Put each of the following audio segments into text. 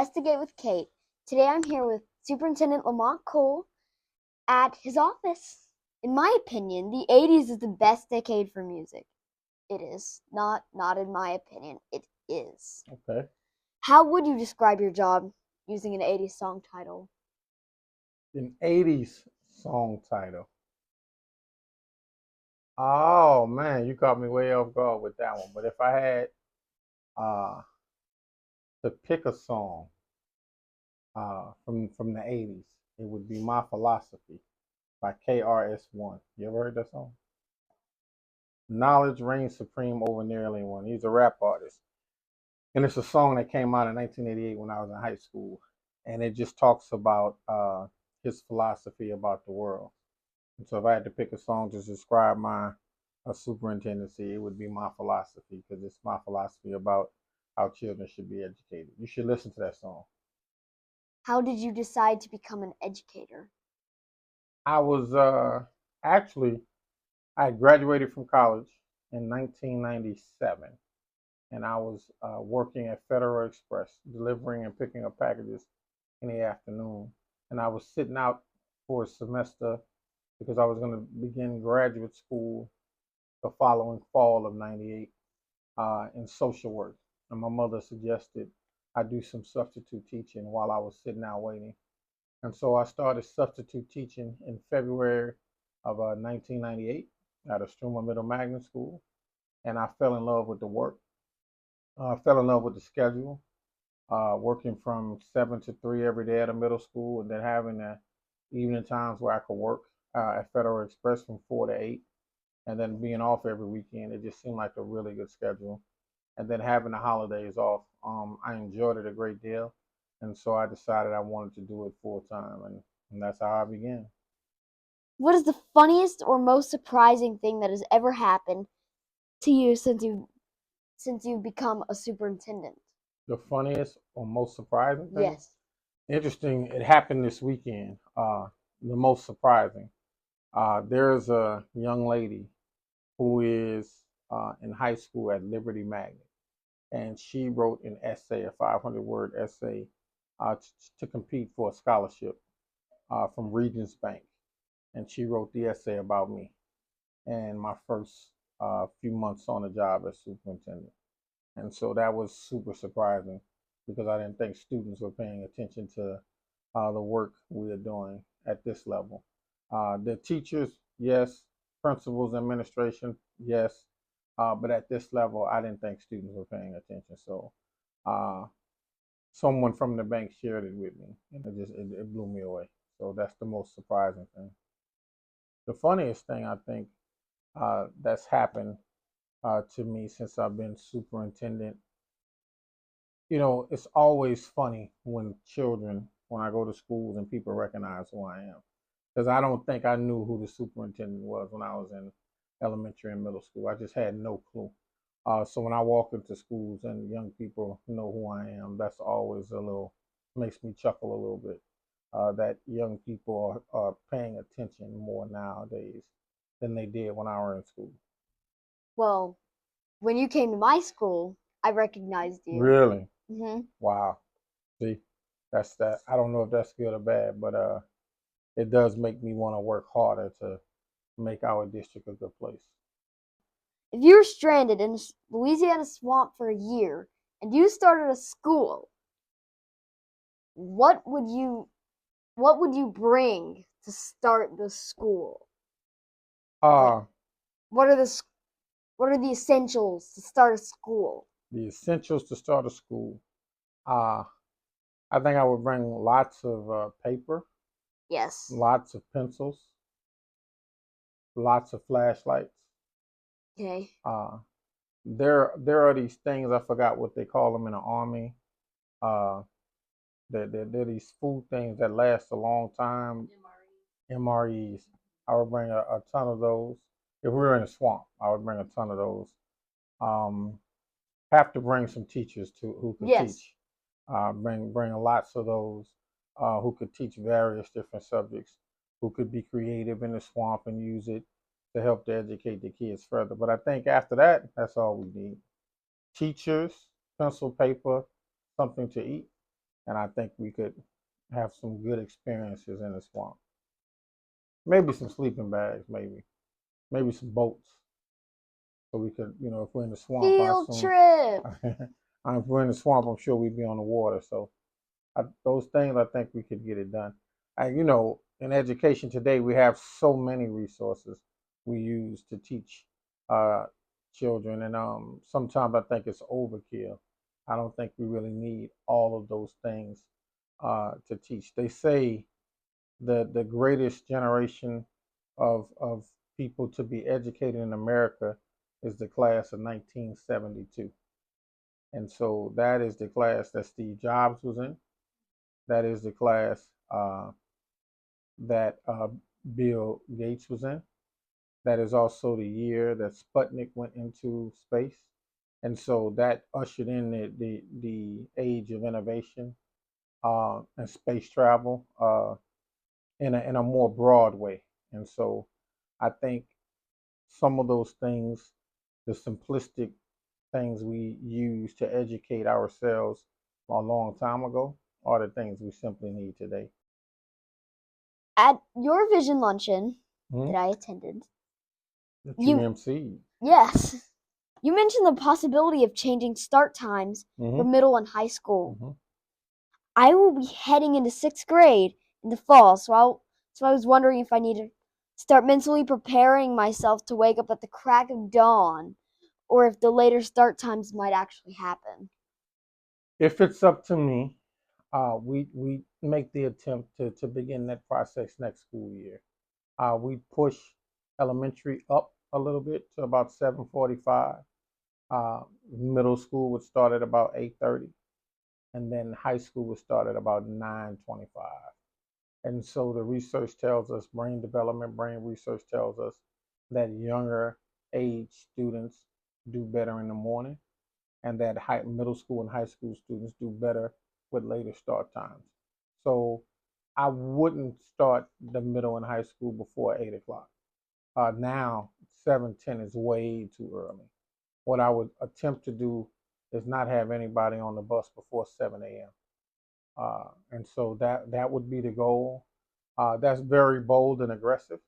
Investigate with Kate. Today I'm here with Superintendent Lamont Cole at his office. In my opinion, the 80s is the best decade for music. It is. Not in my opinion. It is. Okay. How would you describe your job using an 80s song title? An 80s song title. Oh man, you caught me way off guard with that one. But if I had uh, to pick a song from the 80s, it would be My Philosophy by KRS-One. You ever heard that song? Knowledge reigns supreme over nearly one. He's a rap artist. And it's a song that came out in 1988 when I was in high school. And it just talks about his philosophy about the world. And so if I had to pick a song to describe my superintendency, it would be My Philosophy, because it's my philosophy about how children should be educated. You should listen to that song. How did you decide to become an educator? I was actually, I graduated from college in 1997, and I was working at Federal Express, delivering and picking up packages in the afternoon. And I was sitting out for a semester because I was going to begin graduate school the following fall of '98 in social work. And my mother suggested I do some substitute teaching while I was sitting out waiting. And so I started substitute teaching in February of 1998 at a Struma Middle Magnet School. And I fell in love with the work. I fell in love with the schedule, working from 7 to 3 every day at a middle school, and then having the evening times where I could work at Federal Express from 4 to 8, and then being off every weekend. It just seemed like a really good schedule. And then having the holidays off, I enjoyed it a great deal. And so I decided I wanted to do it full time, and that's how I began. What is the funniest or most surprising thing that has ever happened to you since you've become a superintendent? The funniest or most surprising thing? Yes. Interesting, it happened this weekend. The most surprising. There's a young lady who is in high school at Liberty Magnet, and she wrote an essay, a 500-word essay, to compete for a scholarship from Regents Bank. And she wrote the essay about me and my first few months on the job as superintendent. And so that was super surprising because I didn't think students were paying attention to the work we are doing at this level. The teachers, yes. Principals, administration, yes. But at this level, I didn't think students were paying attention. So uh, someone from the bank shared it with me, and it blew me away. So that's the most surprising thing. The funniest thing I think that's happened to me since I've been superintendent, it's always funny when I go to schools and people recognize who I am. Because I don't think I knew who the superintendent was when I was in elementary and middle school. I just had no clue. So when I walk into schools and young people know who I am, that's always makes me chuckle a little bit. That young people are paying attention more nowadays than they did when I was in school. Well, when you came to my school, I recognized you. Really? hmm Wow. See, that's that. I don't know if that's good or bad, but it does make me want to work harder to make our district a good place. If you were stranded in Louisiana swamp for a year and you started a school, what would you bring to start the school? Like, Uh, what are the essentials to start a school? the essentials to start a school. Uh, I think I would bring lots of paper, Yes. lots of pencils, lots of flashlights. Okay. Uh, there are these things, I forgot what they call them in the army. Uh, they're these food things that last a long time. MREs. I would bring a ton of those. If we were in a swamp, I would bring a ton of those. Um, have to bring some teachers who could Yes. teach. Bring lots of those who could teach various different subjects, who could be creative in the swamp and use it to help to educate the kids further. But I think after that, that's all we need. Teachers, pencil, paper, something to eat, and I think we could have some good experiences in the swamp. Maybe some sleeping bags, maybe some boats, so we could, if we're in the swamp, I Field assume. trip. If we're in the swamp, I'm sure we'd be on the water. So those things, I think we could get it done. In education today, we have so many resources we use to teach uh, children, and sometimes I think it's overkill. I don't think we really need all of those things to teach. They say the greatest generation of people to be educated in America is the class of 1972. And so that is the class that Steve Jobs was in. That is the class that Bill Gates was in. That is also the year that Sputnik went into space. And so that ushered in the age of innovation and space travel in a more broad way. And so I think some of those things, the simplistic things we used to educate ourselves a long time ago, are the things we simply need today. At your vision luncheon Hmm? that I attended, That you you MC. yes, you mentioned the possibility of changing start times for Hmm. middle and high school. Hmm. I will be heading into 6th grade in the fall, so I was wondering if I need to start mentally preparing myself to wake up at the crack of dawn, or if the later start times might actually happen. If it's up to me, we make the attempt to begin that process next school year. We push elementary up a little bit to about 7:45. Middle school would start at about 8:30, and then high school would start at about 9:25. And so the research tells us, brain development, brain research tells us that younger age students do better in the morning, and that middle school and high school students do better with later start times. So I wouldn't start the middle and high school before 8 o'clock. Now 7:10 is way too early. What I would attempt to do is not have anybody on the bus before 7 a.m. And so that would be the goal. That's very bold and aggressive.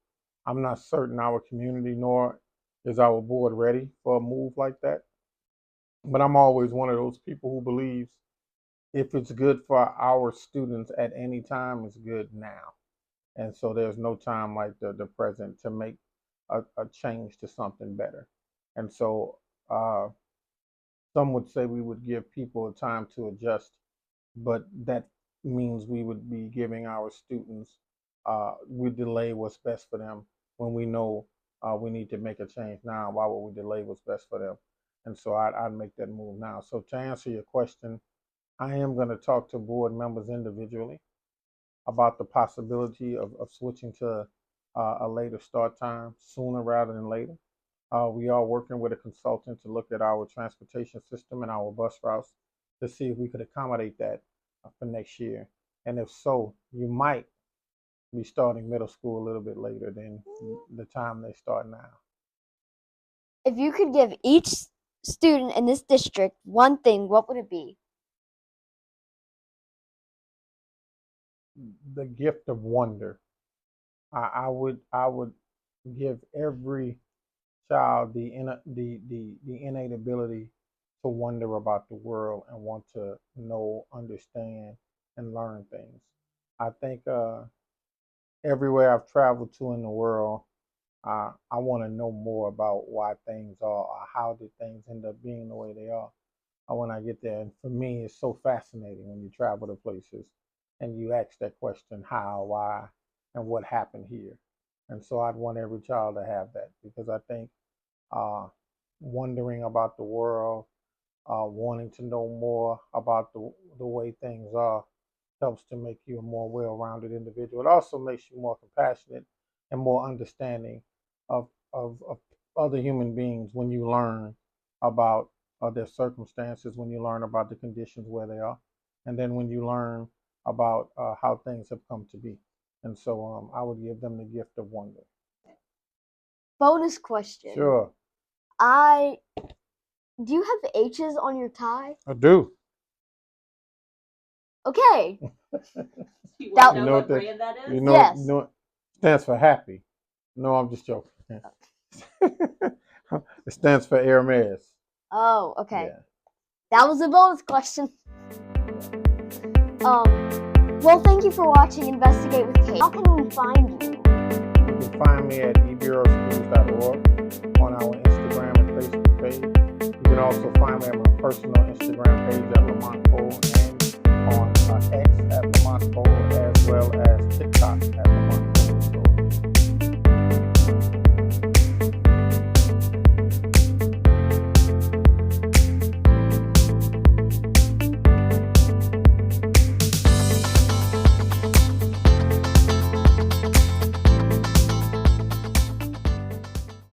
I'm not certain our community nor is our board ready for a move like that. But I'm always one of those people who believes if it's good for our students at any time, it's good now. And so there's no time like the present to make a change to something better. And so some would say we would give people time to adjust, but that means we would be giving our students, we delay what's best for them when we know we need to make a change now. Why would we delay what's best for them? And so I'd make that move now. So to answer your question, I am going to talk to board members individually about the possibility of switching to a later start time sooner rather than later. We are working with a consultant to look at our transportation system and our bus routes to see if we could accommodate that for next year. And if so, you might be starting middle school a little bit later than the time they start now. If you could give each student in this district one thing, what would it be? The gift of wonder. I would give every child the innate ability to wonder about the world and want to know, understand, and learn things. I think everywhere I've traveled to in the world, I want to know more about why things are, or how did things end up being the way they are. When I get there, and for me, it's so fascinating when you travel to places and you ask that question, how, why, and what happened here. And so I'd want every child to have that because I think uh, wondering about the world, wanting to know more about the way things are, helps to make you a more well-rounded individual. It also makes you more compassionate and more understanding of other human beings when you learn about their circumstances, when you learn about the conditions where they are, and then when you learn about how things have come to be. And so I would give them the gift of wonder. Bonus question. Sure, I Do you have H's on your tie? I do. Okay. You That- want You to know know what what that- brand that is? You know, Yes. you know, it stands for happy. No, I'm just joking. It stands for Hermes. Oh, okay. Yeah. That was a bonus question. Well, thank you for watching Investigate with Kate. How can we find you? You can find me at ebrschools.org on our Instagram and Facebook page. You can also find me at my personal Instagram page at Lamont Cole and on X at Lamont Cole, as well as